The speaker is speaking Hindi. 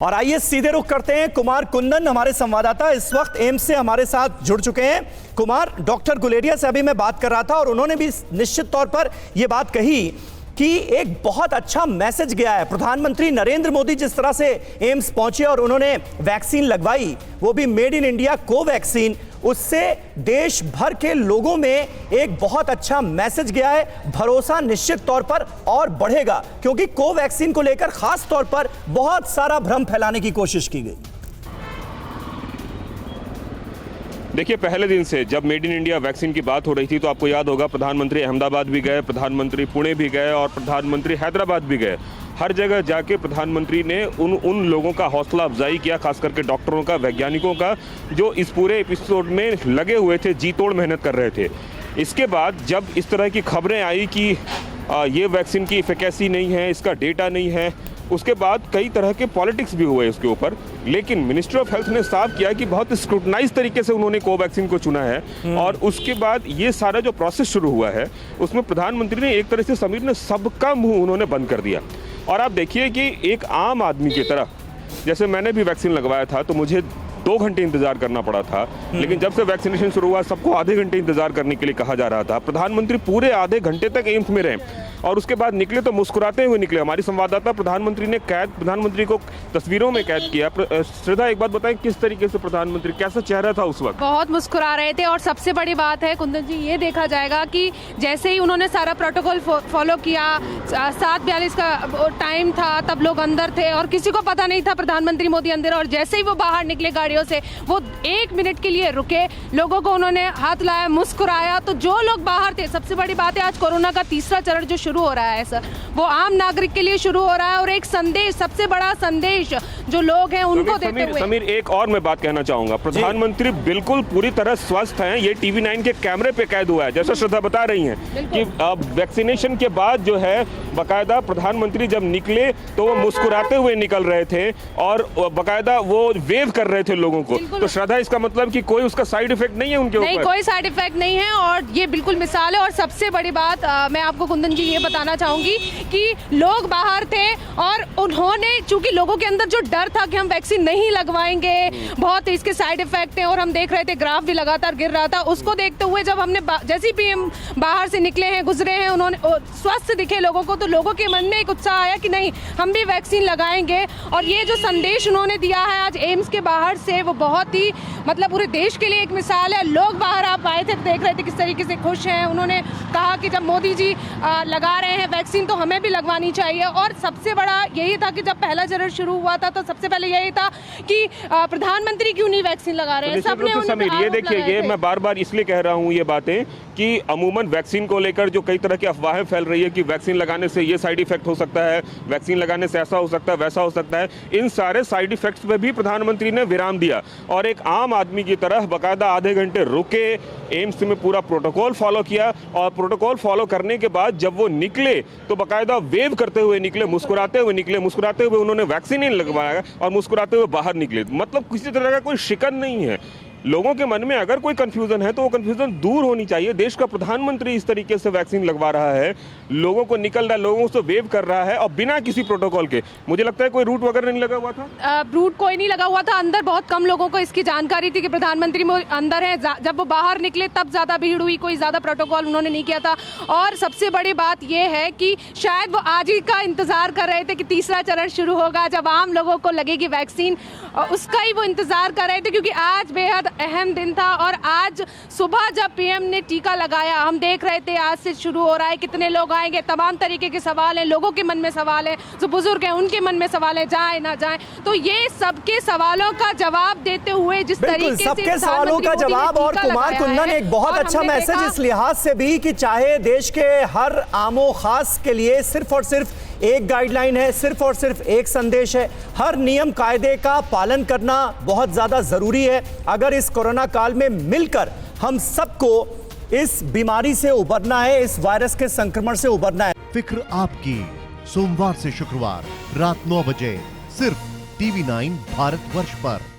और आइए सीधे रुख करते हैं। कुमार कुंदन हमारे संवाददाता इस वक्त एम्स से हमारे साथ जुड़ चुके हैं। कुमार, डॉक्टर गुलेरिया से अभी मैं बात कर रहा था और उन्होंने भी निश्चित तौर पर यह बात कही कि एक बहुत अच्छा मैसेज गया है। प्रधानमंत्री नरेंद्र मोदी जिस तरह से एम्स पहुंचे और उन्होंने वैक्सीन लगवाई, वो भी मेड इन इंडिया कोवैक्सीन, उससे देश भर के लोगों में एक बहुत अच्छा मैसेज गया है। भरोसा निश्चित तौर पर और बढ़ेगा, क्योंकि कोवैक्सीन को लेकर खास तौर पर बहुत सारा भ्रम फैलाने की कोशिश की गई। देखिए, पहले दिन से जब मेड इन इंडिया वैक्सीन की बात हो रही थी तो आपको याद होगा प्रधानमंत्री अहमदाबाद भी गए, प्रधानमंत्री पुणे भी गए और प्रधानमंत्री हैदराबाद भी गए। हर जगह जाके प्रधानमंत्री ने उन लोगों का हौसला अफजाई किया, खास करके डॉक्टरों का, वैज्ञानिकों का, जो इस पूरे एपिसोड में लगे हुए थे, जी तोड़ मेहनत कर रहे थे। इसके बाद जब इस तरह की खबरें आई कि ये वैक्सीन की इफिकेसी नहीं है, इसका डेटा नहीं है, उसके बाद कई तरह के पॉलिटिक्स भी हुए इसके ऊपर। लेकिन मिनिस्ट्री ऑफ हेल्थ ने साफ किया कि बहुत स्क्रूटनाइज तरीके से उन्होंने कोवैक्सीन को चुना है। और उसके बाद ये सारा जो प्रोसेस शुरू हुआ है उसमें प्रधानमंत्री ने एक तरह से, समीर ने, सबका मुंह उन्होंने बंद कर दिया। और आप देखिए कि एक आम आदमी की तरह, जैसे मैंने भी वैक्सीन लगवाया था तो मुझे 2 घंटे इंतजार करना पड़ा था, लेकिन जब से वैक्सीनेशन शुरू हुआ सबको आधे घंटे इंतजार करने के लिए कहा जा रहा था। प्रधानमंत्री पूरे आधे घंटे तक एम्स में रहे और उसके बाद निकले तो मुस्कुराते हुए निकले। हमारी संवाददाता प्रधानमंत्री को तस्वीरों में कैद किया। श्रद्धा, एक बात बताएं, किस तरीके से प्रधानमंत्री, कैसा चेहरा था उस वक्त? बहुत मुस्कुरा रहे थे। और सबसे बड़ी बात है कुंदन जी, ये देखा जाएगा कि जैसे ही उन्होंने सारा प्रोटोकॉल फॉलो किया, 7:42 का टाइम था, तब लोग अंदर थे और किसी को पता नहीं था प्रधानमंत्री मोदी अंदर। और जैसे ही वो बाहर निकले गाड़ियों से, वो 1 मिनट के लिए रुके, लोगों को उन्होंने हाथ लाया, मुस्कुराया। तो जो लोग बाहर थे, सबसे बड़ी बात है, आज कोरोना का तीसरा चरण जो शुरू हो रहा है सर, वो आम नागरिक के लिए शुरू हो रहा है। और एक संदेश, सबसे बड़ा संदेश जो लोग हैं उनको देते हुए। समीर, एक और मैं बात कहना चाहूंगा। प्रधानमंत्री बिल्कुल पूरी तरह स्वस्थ हैं। ये TV9 के कैमरे पे कैद हुआ है, जैसा श्रद्धा बता रही हैं कि वैक्सीनेशन के बाद जो है बाकायदा प्रधानमंत्री जब निकले तो वो मुस्कुराते हुए निकल रहे थे और बाकायदा वो वेव कर रहे थे लोगों को। तो श्रद्धा, इसका मतलब कि कोई उसका साइड इफेक्ट नहीं है उनके ऊपर? नहीं, कोई साइड इफेक्ट नहीं है और ये बिल्कुल मिसाल है। और सबसे बड़ी बात मैं आपको कुंदन जी ये बताना चाहूंगी कि लोग बाहर थे और उन्होंने, चूंकि लोगों के अंदर जो डर था कि हम वैक्सीन नहीं लगवाएंगे, बहुत इसके साइड इफेक्ट हैं, और हम देख रहे थे ग्राफ भी लगातार गिर रहा था, उसको देखते हुए जब हमने जैसे ही PM बाहर से निकले हैं, गुजरे हैं, उन्होंने स्वस्थ दिखे लोगों को, तो लोगों के मन में एक उत्साह आया कि नहीं, हम भी वैक्सीन लगाएंगे। और ये जो संदेश उन्होंने दिया है आज एम्स के बाहर से, वो बहुत ही, मतलब पूरे देश के लिए एक मिसाल है। लोग बाहर आप आए थे, देख रहे थे किस तरीके से खुश हैं। उन्होंने कहा कि जब मोदी जी लगा रहे हैं वैक्सीन तो हमें भी लगवानी चाहिए। और सबसे बड़ा यही था कि जब पहला चरण शुरू हुआ था तो सबसे पहले यही था कि प्रधानमंत्री क्यों नहीं वैक्सीन लगा रहे हैं। सबने समीर, ये देखिए, ये मैं बार बार इसलिए कह रहा हूँ ये बातें कि अमूमन वैक्सीन को लेकर जो कई तरह की अफवाहें फैल रही है कि वैक्सीन लगाने से ये साइड इफेक्ट हो सकता है, वैक्सीन लगाने से ऐसा हो सकता है, वैसा हो सकता है, इन सारे साइड इफेक्ट्स पे भी प्रधानमंत्री ने विराम दिया और एक आम आदमी की तरह बाकायदा आधे घंटे रुके, एम्स में पूरा प्रोटोकॉल फॉलो किया। और प्रोटोकॉल फॉलो करने के बाद जब वो निकले तो बाकायदा वेव करते हुए निकले, मुस्कुराते हुए निकले, मुस्कुराते हुए उन्होंने वैक्सीन नहीं लगवाया और मुस्कुराते हुए बाहर निकले। मतलब किसी तरह का कोई शिकन नहीं है। लोगों के मन में अगर कोई कंफ्यूजन है तो वो कंफ्यूजन दूर होनी चाहिए। देश का प्रधानमंत्री इस तरीके से वैक्सीन लगवा रहा है, लोगों को निकल रहा है, लोगों से वेव कर रहा है और बिना किसी प्रोटोकॉल के। मुझे लगता है कोई रूट वगैरह नहीं लगा हुआ था। रूट कोई नहीं लगा हुआ था। अंदर बहुत कम लोगों को इसकी जानकारी थी कि प्रधानमंत्री अंदर है। जब वो बाहर निकले तब ज्यादा भीड़ हुई, कोई ज्यादा प्रोटोकॉल उन्होंने नहीं किया था। और सबसे बड़ी बात यह है कि शायद वो आज ही का इंतजार कर रहे थे कि तीसरा चरण शुरू होगा, जब आम लोगों को लगेगी वैक्सीन, उसका ही वो इंतजार कर रहे थे। क्योंकि आज बेहद अहम दिन था और आज सुबह जब PM ने टीका लगाया, हम देख रहे थे आज से शुरू हो रहा है, कितने लोग आएंगे, तमाम तरीके के सवाल हैं, लोगों के मन में सवाल है, जो बुजुर्ग हैं उनके मन में सवाल है, जाए ना जाए। तो ये सबके सवालों का जवाब देते हुए जिस तरीके से सबके सवालों का जवाब। और कुमार कुंदन, एक बहुत अच्छा मैसेज इस लिहाज से भी कि चाहे देश के हर आमो खास के लिए सिर्फ और सिर्फ एक गाइडलाइन है, सिर्फ और सिर्फ एक संदेश है, हर नियम कायदे का पालन करना बहुत ज्यादा जरूरी है। अगर इस कोरोना काल में मिलकर हम सबको इस बीमारी से उबरना है, इस वायरस के संक्रमण से उबरना है। फिक्र आपकी, सोमवार से शुक्रवार रात 9 बजे सिर्फ TV9 भारतवर्ष पर।